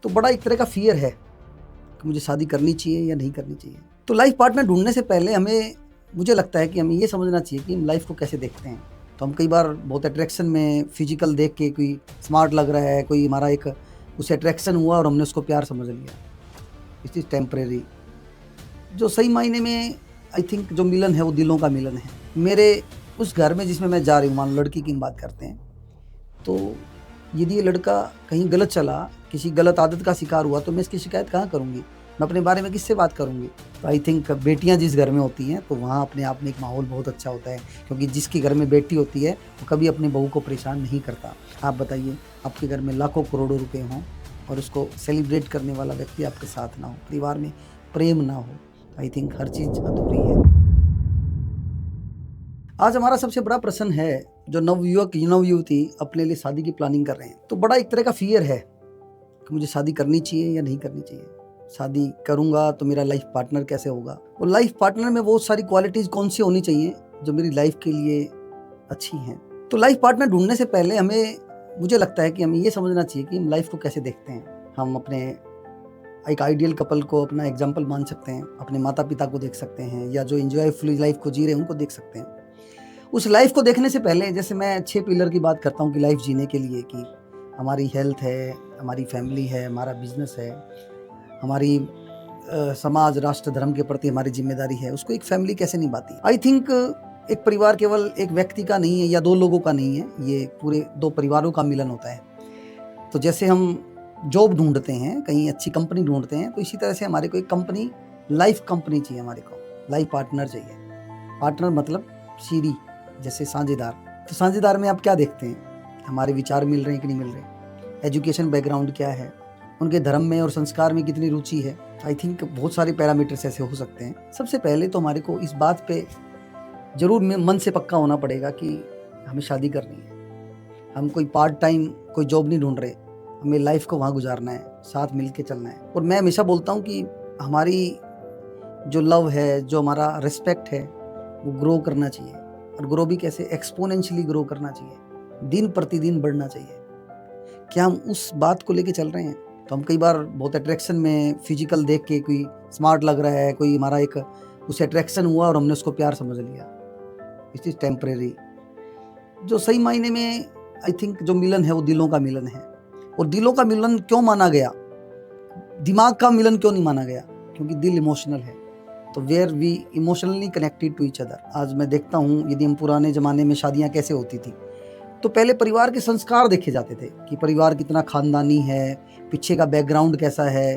तो बड़ा एक तरह का फियर है कि मुझे शादी करनी चाहिए या नहीं करनी चाहिए। तो लाइफ पार्टनर ढूंढने से पहले मुझे लगता है कि हमें ये समझना चाहिए कि हम लाइफ को कैसे देखते हैं। तो हम कई बार बहुत अट्रैक्शन में फिजिकल देख के कोई स्मार्ट लग रहा है, कोई हमारा एक उससे अट्रैक्शन हुआ और हमने उसको प्यार समझ लिया। It is temporary. जो सही मायने में आई थिंक जो मिलन है वो दिलों का मिलन है। मेरे उस घर में जिसमें मैं जा रही हूँ, मान लो लड़की की बात करते हैं, तो यदि ये लड़का कहीं गलत चला, किसी गलत आदत का शिकार हुआ, तो मैं इसकी शिकायत कहाँ करूँगी? मैं अपने बारे में किससे बात करूँगी? तो आई थिंक बेटियाँ जिस घर में होती हैं तो वहाँ अपने आप में एक माहौल बहुत अच्छा होता है, क्योंकि जिसके घर में बेटी होती है वो कभी अपने बहू को परेशान नहीं करता। आप बताइए, आपके घर में लाखों करोड़ों रुपए हों और उसको सेलिब्रेट करने वाला व्यक्ति आपके साथ ना हो, परिवार में प्रेम ना हो, आई थिंक हर चीज़ अधूरी है। आज हमारा सबसे बड़ा प्रश्न है, जो नवयुवक नवयुवती अपने लिए शादी की प्लानिंग कर रहे हैं, तो बड़ा एक तरह का फियर है कि मुझे शादी करनी चाहिए या नहीं करनी चाहिए। शादी करूंगा तो मेरा लाइफ पार्टनर कैसे होगा, और लाइफ पार्टनर में वो सारी क्वालिटीज़ कौन सी होनी चाहिए जो मेरी लाइफ के लिए अच्छी हैं। तो लाइफ पार्टनर ढूंढने से पहले मुझे लगता है कि हमें ये समझना चाहिए कि हम लाइफ को कैसे देखते हैं। हम अपने एक आइडियल कपल को अपना एग्जाम्पल मान सकते हैं, अपने माता पिता को देख सकते हैं, या जो इंजॉयफुल लाइफ को जी रहे हैं उनको देख सकते हैं। उस लाइफ को देखने से पहले, जैसे मैं 6 पिलर की बात करता हूँ कि लाइफ जीने के लिए, कि हमारी हेल्थ है, हमारी फैमिली है, हमारा बिजनेस है, हमारी समाज राष्ट्र धर्म के प्रति हमारी जिम्मेदारी है, उसको एक फैमिली कैसे निभाती है। आई थिंक एक परिवार केवल एक व्यक्ति का नहीं है या 2 लोगों का नहीं है, ये पूरे 2 परिवारों का मिलन होता है। तो जैसे हम जॉब ढूंढते हैं, कहीं अच्छी कंपनी ढूंढते हैं, तो इसी तरह से हमारे को एक कंपनी, लाइफ कंपनी चाहिए, हमारे को लाइफ पार्टनर चाहिए। पार्टनर मतलब सीढ़ी, जैसे साझेदार। तो साझेदार में आप क्या देखते हैं? हमारे विचार मिल रहे हैं कि नहीं मिल रहे, एजुकेशन बैकग्राउंड क्या है, उनके धर्म में और संस्कार में कितनी रुचि है। आई थिंक बहुत सारे पैरामीटर्स ऐसे हो सकते हैं। सबसे पहले तो हमारे को इस बात पे जरूर मन से पक्का होना पड़ेगा कि हमें शादी करनी है। हम कोई पार्ट टाइम कोई जॉब नहीं ढूंढ रहे, हमें लाइफ को वहाँ गुजारना है, साथ मिल के चलना है। और मैं हमेशा बोलता हूँ कि हमारी जो लव है, जो हमारा रिस्पेक्ट है, वो ग्रो करना चाहिए। और ग्रो भी कैसे? एक्सपोनेंशियली ग्रो करना चाहिए, दिन प्रतिदिन बढ़ना चाहिए। क्या हम उस बात को लेके चल रहे हैं? तो हम कई बार बहुत अट्रैक्शन में फिजिकल देख के कोई स्मार्ट लग रहा है, कोई हमारा एक उससे अट्रैक्शन हुआ और हमने उसको प्यार समझ लिया। It is temporary. जो सही मायने में आई थिंक जो मिलन है वो दिलों का मिलन है। और दिलों का मिलन क्यों माना गया, दिमाग का मिलन क्यों नहीं माना गया? क्योंकि दिल इमोशनल है, तो where we emotionally connected to each other. आज मैं देखता हूँ, यदि हम पुराने ज़माने में शादियाँ कैसे होती थी, तो पहले परिवार के संस्कार देखे जाते थे कि परिवार कितना खानदानी है, पीछे का बैकग्राउंड कैसा है।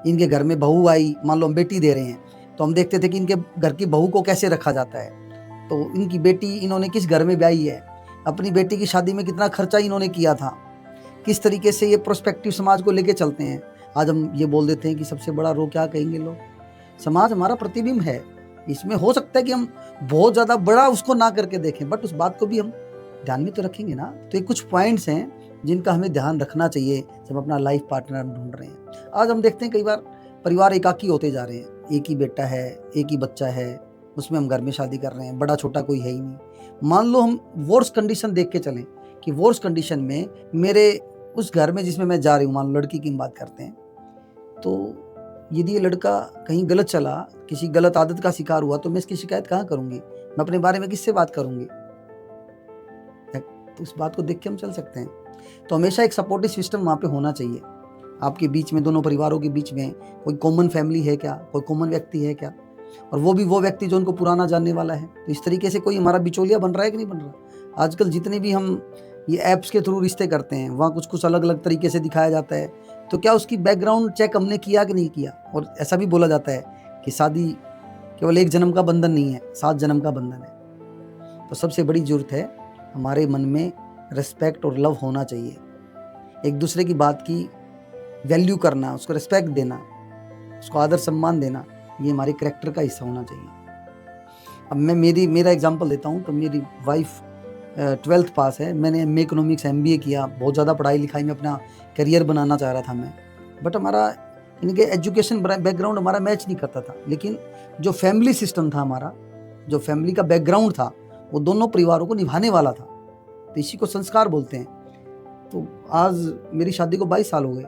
इनके घर में बहू आई, मान लो हम बेटी दे रहे हैं, तो हम देखते थे कि इनके घर की बहू को कैसे रखा जाता है, तो इनकी बेटी इन्होंने किस घर में ब्याही है, अपनी बेटी की शादी में कितना खर्चा इन्होंने किया था, किस तरीके से ये प्रोस्पेक्टिव समाज को लेके चलते हैं। आज हम ये बोल देते हैं कि सबसे बड़ा रो क्या कहेंगे लोग, समाज हमारा प्रतिबिंब है। इसमें हो सकता है कि हम बहुत ज़्यादा बड़ा उसको ना करके देखें, बट उस बात को भी हम ध्यान में तो रखेंगे ना। तो ये कुछ पॉइंट्स हैं जिनका हमें ध्यान रखना चाहिए जब अपना लाइफ पार्टनर हम ढूंढ रहे हैं। आज हम देखते हैं कई बार परिवार एकाकी होते जा रहे हैं, एक ही बेटा है, एक ही बच्चा है, उसमें हम घर में शादी कर रहे हैं, बड़ा छोटा कोई है ही नहीं। मान लो हम वर्स कंडीशन देख के चलें कि वर्स कंडीशन में मेरे उस घर में जिसमें मैं जा रही हूँ, मान लो लड़की की बात करते हैं, तो यदि ये लड़का कहीं गलत चला, किसी गलत आदत का शिकार हुआ, तो मैं इसकी शिकायत कहाँ करूँगी? मैं अपने बारे में किससे बात करूँगी? तो उस बात को देख के हम चल सकते हैं। तो हमेशा एक सपोर्टिव सिस्टम वहाँ पे होना चाहिए। आपके बीच में, दोनों परिवारों के बीच में कोई कॉमन फैमिली है क्या, कोई कॉमन व्यक्ति है क्या, और वो भी वो व्यक्ति जो उनको पुराना जानने वाला है। तो इस तरीके से कोई हमारा बिचौलिया बन रहा है कि नहीं बन रहा? आजकल जितने भी हम ये ऐप्स के थ्रू रिश्ते करते हैं, वहाँ कुछ अलग अलग तरीके से दिखाया जाता है, तो क्या उसकी बैकग्राउंड चेक हमने किया कि नहीं किया? और ऐसा भी बोला जाता है कि शादी केवल 1 जन्म का बंधन नहीं है, 7 जन्म का बंधन है। तो सबसे बड़ी जरूरत है हमारे मन में रिस्पेक्ट और लव होना चाहिए, एक दूसरे की बात की वैल्यू करना, उसको रिस्पेक्ट देना, उसको आदर सम्मान देना, ये हमारे कैरेक्टर का हिस्सा होना चाहिए। अब मैं मेरा एग्जांपल देता हूँ। तो मेरी वाइफ 12th पास है, मैंने एमए इकोनॉमिक्स MBA किया, बहुत ज़्यादा पढ़ाई लिखाई में अपना करियर बनाना चाह रहा था मैं, बट हमारा इनके एजुकेशन बैकग्राउंड हमारा मैच नहीं करता था। लेकिन जो फैमिली सिस्टम था हमारा, जो फैमिली का बैकग्राउंड था, वो दोनों परिवारों को निभाने वाला था। तो इसी को संस्कार बोलते हैं। तो आज मेरी शादी को 22 साल हो गए,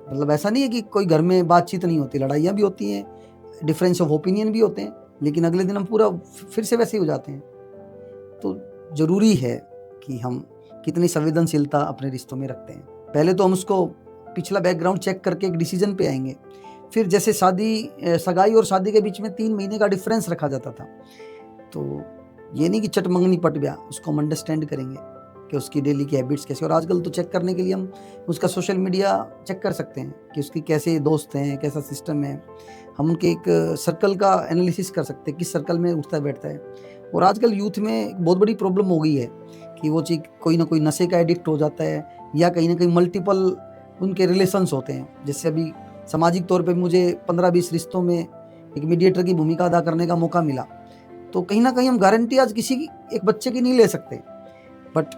मतलब ऐसा नहीं है कि कोई घर में बातचीत नहीं होती, लड़ाइयाँ भी होती हैं, डिफरेंस ऑफ ओपिनियन भी होते हैं, लेकिन अगले दिन हम पूरा फिर से वैसे ही हो जाते हैं। तो ज़रूरी है कि हम कितनी संवेदनशीलता अपने रिश्तों में रखते हैं। पहले तो हम उसको पिछला बैकग्राउंड चेक करके एक डिसीजन पे आएंगे। फिर जैसे सगाई और शादी के बीच में 3 महीने का डिफरेंस रखा जाता था, तो ये नहीं कि चट मंगनी पट गया, उसको हम अंडरस्टैंड करेंगे कि उसकी डेली की हैबिट्स कैसे। और आजकल तो चेक करने के लिए हम उसका सोशल मीडिया चेक कर सकते हैं कि उसकी कैसे दोस्त हैं, कैसा सिस्टम है। हम उनके एक सर्कल का एनालिसिस कर सकते हैं, किस सर्कल में उठता बैठता है। और आजकल यूथ में एक बहुत बड़ी प्रॉब्लम हो गई है कि वो चीज़ कोई ना कोई नशे का एडिक्ट हो जाता है, या कहीं ना कहीं मल्टीपल उनके रिलेशंस होते हैं। जैसे अभी सामाजिक तौर पे मुझे 15-20 रिश्तों में एक मीडिएटर की भूमिका अदा करने का मौका मिला, तो कहीं ना कहीं हम गारंटी आज किसी की एक बच्चे की नहीं ले सकते, बट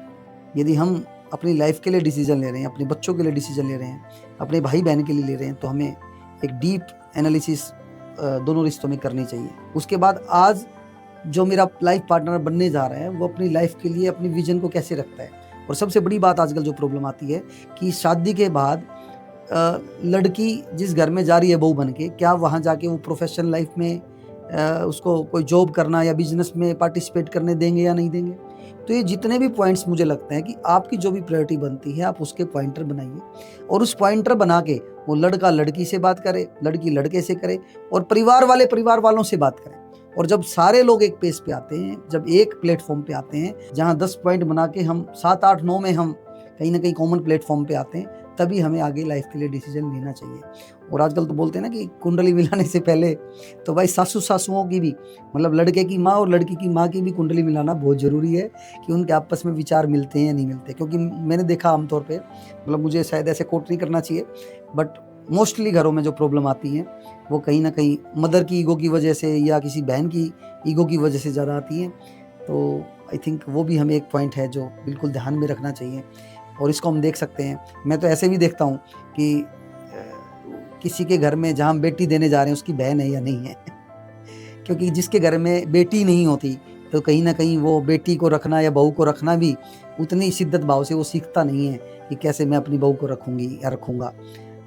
यदि हम अपनी लाइफ के लिए डिसीजन ले रहे हैं, अपने बच्चों के लिए डिसीजन ले रहे हैं, अपने भाई बहन के लिए ले रहे हैं, तो हमें एक डीप एनालिसिस दोनों रिश्तों में करनी चाहिए। उसके बाद आज जो मेरा लाइफ पार्टनर बनने जा रहा है वो अपनी लाइफ के लिए अपनी विजन को कैसे रखता है। और सबसे बड़ी बात आजकल जो प्रॉब्लम आती है कि शादी के बाद लड़की जिस घर में जा रही है बहू बन के, क्या वहाँ जाके वो प्रोफेशनल लाइफ में उसको कोई जॉब करना या बिजनेस में पार्टिसिपेट करने देंगे या नहीं देंगे। तो ये जितने भी पॉइंट्स मुझे लगता है कि आपकी जो भी प्रायोरिटी बनती है आप उसके पॉइंटर बनाइए, और उस पॉइंटर बना के वो लड़का लड़की से बात करे, लड़की लड़के से करे, और परिवार वाले परिवार वालों से बात करें। और जब सारे लोग एक पेज पे आते हैं, जब एक प्लेटफॉर्म पे आते हैं जहाँ 10 पॉइंट बना के हम 7, 8, 9 में हम कहीं ना कहीं कॉमन प्लेटफॉर्म पे आते हैं, तभी हमें आगे लाइफ के लिए डिसीजन लेना चाहिए। और आजकल तो बोलते हैं ना कि कुंडली मिलाने से पहले तो भाई सासुओं की भी, मतलब लड़के की माँ और लड़की की माँ की भी कुंडली मिलाना बहुत ज़रूरी है कि उनके आपस में विचार मिलते हैं या नहीं मिलते। क्योंकि मैंने देखा आमतौर पर, मतलब मुझे शायद ऐसे कोट नहीं करना चाहिए, बट मोस्टली घरों में जो प्रॉब्लम आती है वो कहीं ना कहीं मदर की ईगो की वजह से या किसी बहन की ईगो की वजह से ज़्यादा आती है। तो आई थिंक वो भी हमें एक पॉइंट है जो बिल्कुल ध्यान में रखना चाहिए। और इसको हम देख सकते हैं, मैं तो ऐसे भी देखता हूँ कि किसी के घर में जहाँ हम बेटी देने जा रहे हैं उसकी बहन है या नहीं है क्योंकि जिसके घर में बेटी नहीं होती तो कहीं ना कहीं वो बेटी को रखना या बहू को रखना भी उतनी शिद्दत भाव से वो सीखता नहीं है कि कैसे मैं अपनी बहू को रखूँगी या रखूँगा।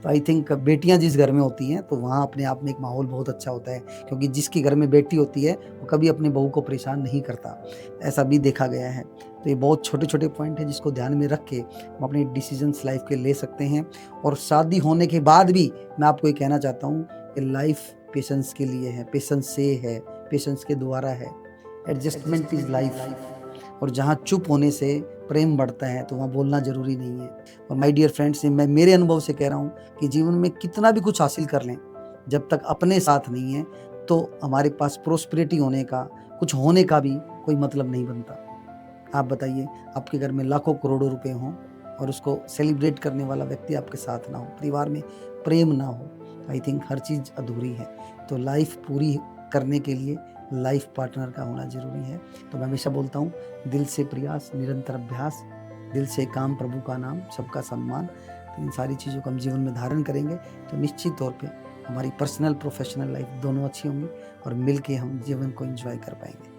तो आई थिंक बेटियां जिस घर में होती हैं तो वहाँ अपने आप में एक माहौल बहुत अच्छा होता है, क्योंकि जिसके घर में बेटी होती है वो कभी अपने बहू को परेशान नहीं करता, ऐसा भी देखा गया है। तो ये बहुत छोटे छोटे पॉइंट हैं जिसको ध्यान में रख के हम अपने डिसीजंस लाइफ के ले सकते हैं। और शादी होने के बाद भी मैं आपको ये कहना चाहता हूँ कि लाइफ पेशेंस के लिए है, पेशेंस से है, पेशेंस के द्वारा है। Adjustment is life. और जहाँ चुप होने से प्रेम बढ़ता है तो वहाँ बोलना ज़रूरी नहीं है। और माय डियर फ्रेंड्स, मैं मेरे अनुभव से कह रहा हूँ कि जीवन में कितना भी कुछ हासिल कर लें, जब तक अपने साथ नहीं है तो हमारे पास प्रोस्पेरिटी होने का, कुछ होने का भी कोई मतलब नहीं बनता। आप बताइए, आपके घर में लाखों करोड़ों रुपए हों और उसको सेलिब्रेट करने वाला व्यक्ति आपके साथ ना हो, परिवार में प्रेम ना हो, आई थिंक हर चीज़ अधूरी है। तो लाइफ पूरी करने के लिए लाइफ पार्टनर का होना ज़रूरी है। तो मैं हमेशा बोलता हूँ, दिल से प्रयास, निरंतर अभ्यास, दिल से काम, प्रभु का नाम, सबका सम्मान। तो इन सारी चीज़ों को हम जीवन में धारण करेंगे तो निश्चित तौर पे हमारी पर्सनल प्रोफेशनल लाइफ दोनों अच्छी होंगी और मिल के हम जीवन को एंजॉय कर पाएंगे।